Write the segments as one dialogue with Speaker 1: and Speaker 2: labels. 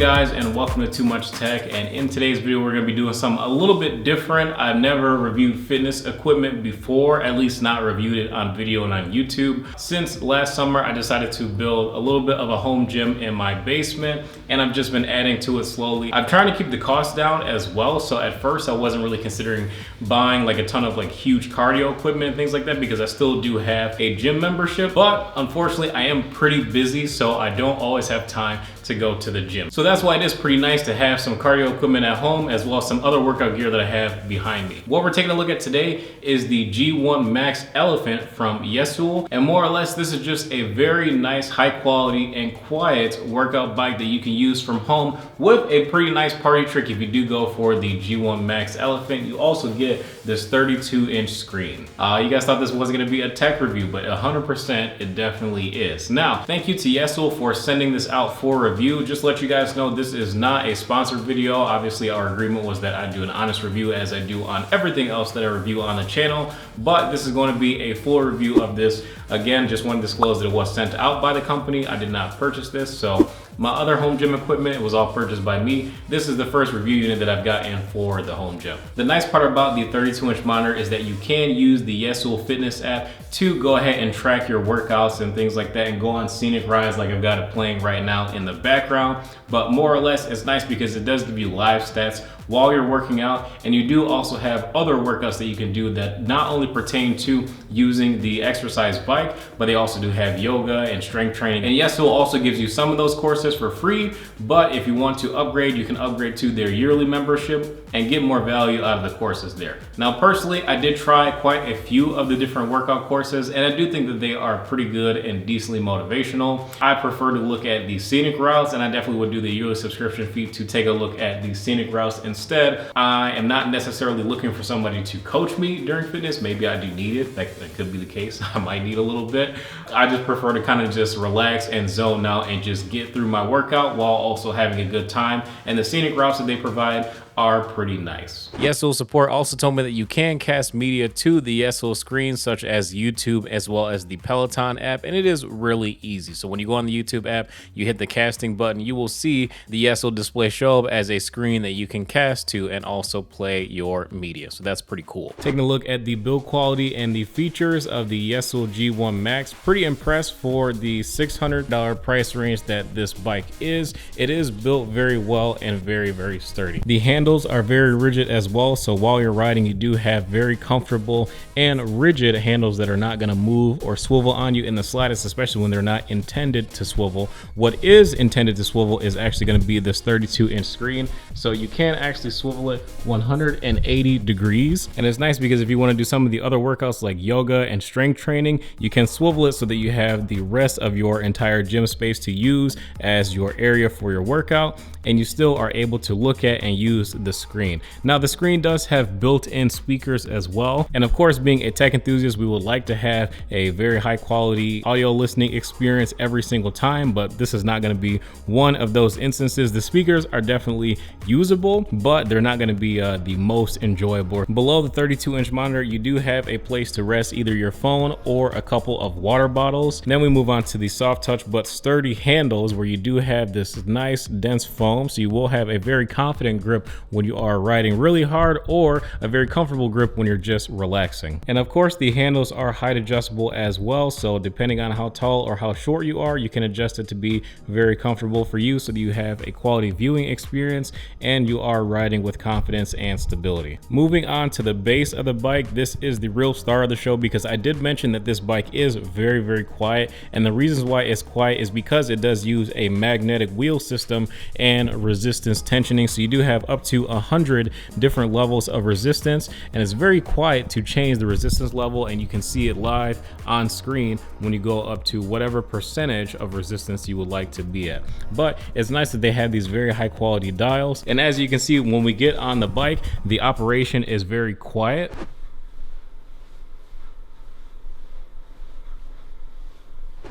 Speaker 1: guys, and welcome to Too Much Tech. And in today's video we're going to be doing something a little bit different. I've never reviewed fitness equipment before, at least not reviewed it on video and on YouTube. Since last summer I decided to build a little bit of a home gym in my basement, and I've just been adding to it slowly. I'm trying to keep the cost down as well, so at first I wasn't really considering buying like a ton of like huge cardio equipment and things like that because I still do have a gym membership, but unfortunately I am pretty busy, so I don't always have time to go to the gym. So that's why it is pretty nice to have some cardio equipment at home as well as some other workout gear that I have behind me. What we're taking a look at today is the G1 Max Elephant from Yesoul, and more or less this is just a very nice, high quality and quiet workout bike that you can use from home with a pretty nice party trick. If you do go for the G1 Max Elephant, you also get this 32-inch screen. You guys thought this wasn't gonna be a tech review, but 100% it definitely is. Now, thank you to Yesoul for sending this out for review. Just to let you guys know, this is not a sponsored video. Obviously our agreement was that I do an honest review as I do on everything else that I review on the channel, but this is going to be a full review of this. Again, just want to disclose that it was sent out by the company. I did not purchase this, so my other home gym equipment was all purchased by me. This is the first review unit that I've gotten for the home gym. The nice part about the 32-inch monitor is that you can use the Yesoul fitness app to go ahead and track your workouts and things like that and go on scenic rides like I've got it playing right now in the background. But more or less it's nice because it does give you live stats while you're working out, and you do also have other workouts that you can do that not only pertain to using the exercise bike, but they also do have yoga and strength training. And Yesoul also gives you some of those courses for free, but if you want to upgrade, you can upgrade to their yearly membership and get more value out of the courses there. Now personally, I did try quite a few of the different workout courses, and I do think that they are pretty good and decently motivational. I prefer to look at the scenic routes, and I definitely would do the yearly subscription fee to take a look at the scenic routes. Instead, I am not necessarily looking for somebody to coach me during fitness. Maybe I do need it. That could be the case. I might need a little bit. I just prefer to kind of just relax and zone out and just get through my workout while also having a good time. And the scenic routes that they provide are pretty nice. Yesoul support also told me that you can cast media to the Yesoul screen, such as YouTube as well as the Peloton app, and it is really easy. So when you go on the YouTube app, you hit the casting button, you will see the Yesoul display show up as a screen that you can cast to and also play your media. So that's pretty cool. Taking a look at the build quality and the features of the Yesoul G1 Max, pretty impressed for the $600 price range that this bike is. It is built very well and very, very sturdy. The handles are very rigid as well, so while you're riding you do have very comfortable and rigid handles that are not going to move or swivel on you in the slightest, especially when they're not intended to swivel. What is intended to swivel is actually going to be this 32-inch screen, so you can actually swivel it 180 degrees. And it's nice because if you want to do some of the other workouts like yoga and strength training, you can swivel it so that you have the rest of your entire gym space to use as your area for your workout, and you still are able to look at and use the screen. Now the screen does have built-in speakers as well, and of course being a tech enthusiast we would like to have a very high quality audio listening experience every single time, but this is not going to be one of those instances. The speakers are definitely usable, but they're not going to be the most enjoyable. Below the 32-inch monitor you do have a place to rest either your phone or a couple of water bottles. Then we move on to the soft touch but sturdy handles where you do have this nice dense foam, so you will have a very confident grip when you are riding really hard, or a very comfortable grip when you're just relaxing. And of course the handles are height adjustable as well, so depending on how tall or how short you are, you can adjust it to be very comfortable for you so that you have a quality viewing experience and you are riding with confidence and stability. Moving on to the base of the bike, this is the real star of the show because I did mention that this bike is very, very quiet, and the reasons why it's quiet is because it does use a magnetic wheel system and resistance tensioning, so you do have up to 100 different levels of resistance, and it's very quiet to change the resistance level, and you can see it live on screen when you go up to whatever percentage of resistance you would like to be at. But it's nice that they have these very high quality dials, and as you can see when we get on the bike, the operation is very quiet.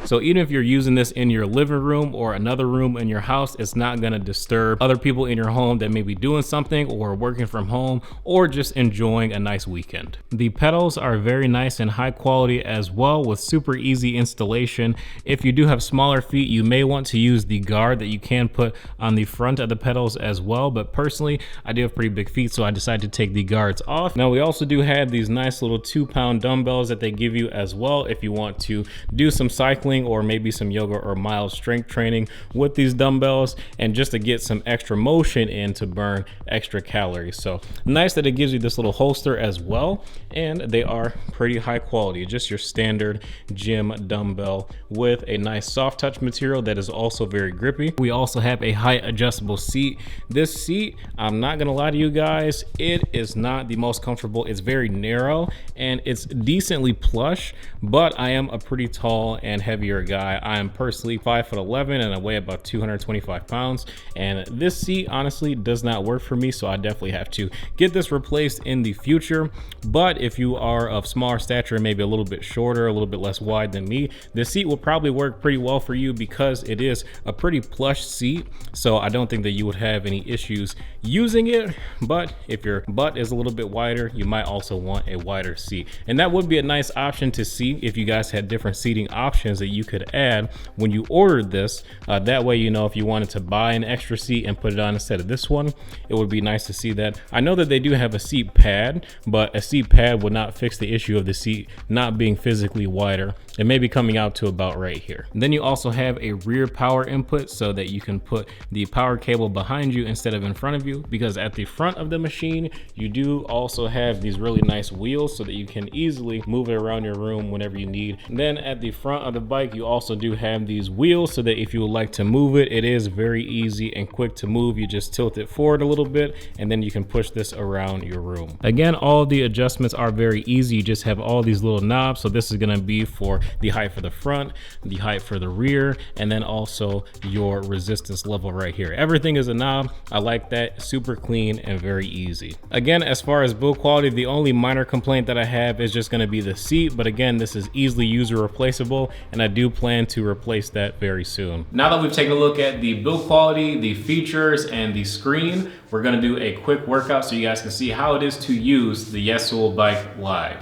Speaker 1: So even if you're using this in your living room or another room in your house, it's not gonna disturb other people in your home that may be doing something or working from home or just enjoying a nice weekend. The pedals are very nice and high quality as well, with super easy installation. If you do have smaller feet, you may want to use the guard that you can put on the front of the pedals as well, but personally I do have pretty big feet, so I decided to take the guards off. Now we also do have these nice little 2-pound dumbbells that they give you as well if you want to do some cycling or maybe some yoga or mild strength training with these dumbbells, and just to get some extra motion in to burn extra calories. So nice that it gives you this little holster as well, and they are pretty high quality, just your standard gym dumbbell with a nice soft touch material that is also very grippy. We also have a height adjustable seat. This seat, I'm not gonna lie to you guys, it is not the most comfortable. It's very narrow and it's decently plush, but I am a pretty tall and heavier guy. I am personally 5'11" and I weigh about 225 pounds, and this seat honestly does not work for me, so I definitely have to get this replaced in the future. But if you are of smaller stature, maybe a little bit shorter, a little bit less wide than me, this seat will probably work pretty well for you because it is a pretty plush seat, so I don't think that you would have any issues using it. But if your butt is a little bit wider, you might also want a wider seat, and that would be a nice option to see if you guys had different seating options that you could add when you ordered this. That way, you know, if you wanted to buy an extra seat and put it on instead of this one, it would be nice to see that. I know that they do have a seat pad, but a seat pad would not fix the issue of the seat not being physically wider. It may be coming out to about right here. And then you also have a rear power input so that you can put the power cable behind you instead of in front of you, because at the front of the machine you do also have these really nice wheels so that you can easily move it around your room whenever you need. And then at the front of the bike you also do have these wheels so that if you would like to move it, it is very easy and quick to move. You just tilt it forward a little bit and then you can push this around your room. Again, all the adjustments are very easy. You just have all these little knobs. So this is going to be for the height for the front, the height for the rear, and then also your resistance level right here. Everything is a knob. I like that. Super clean and very easy. Again, as far as build quality, the only minor complaint that I have is just going to be the seat, but again, this is easily user replaceable and I do plan to replace that very soon. Now that we've taken a look at the build quality, the features, and the screen, we're going to do a quick workout so you guys can see how it is to use the Yesoul bike live.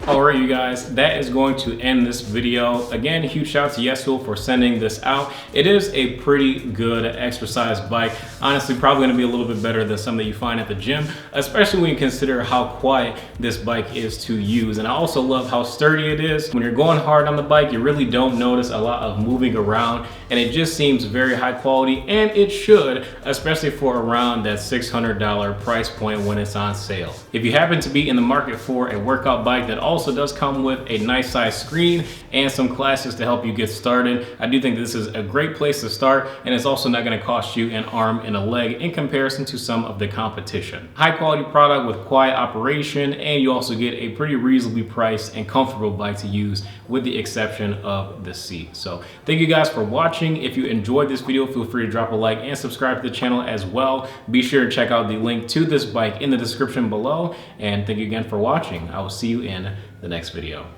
Speaker 1: Alright you guys, that is going to end this video. Again, huge shout out to Yesoul for sending this out. It is a pretty good exercise bike. Honestly, probably going to be a little bit better than some that you find at the gym, especially when you consider how quiet this bike is to use. And I also love how sturdy it is. When you're going hard on the bike, you really don't notice a lot of moving around, and it just seems very high quality, and it should, especially for around that $600 price point when it's on sale. If you happen to be in the market for a workout bike that also does come with a nice size screen and some classes to help you get started, I do think this is a great place to start, and it's also not going to cost you an arm and a leg in comparison to some of the competition. High quality product with quiet operation, and you also get a pretty reasonably priced and comfortable bike to use, with the exception of the seat. So thank you guys for watching. If you enjoyed this video, feel free to drop a like and subscribe to the channel as well. Be sure to check out the link to this bike in the description below, and thank you again for watching. I will see you in the next video.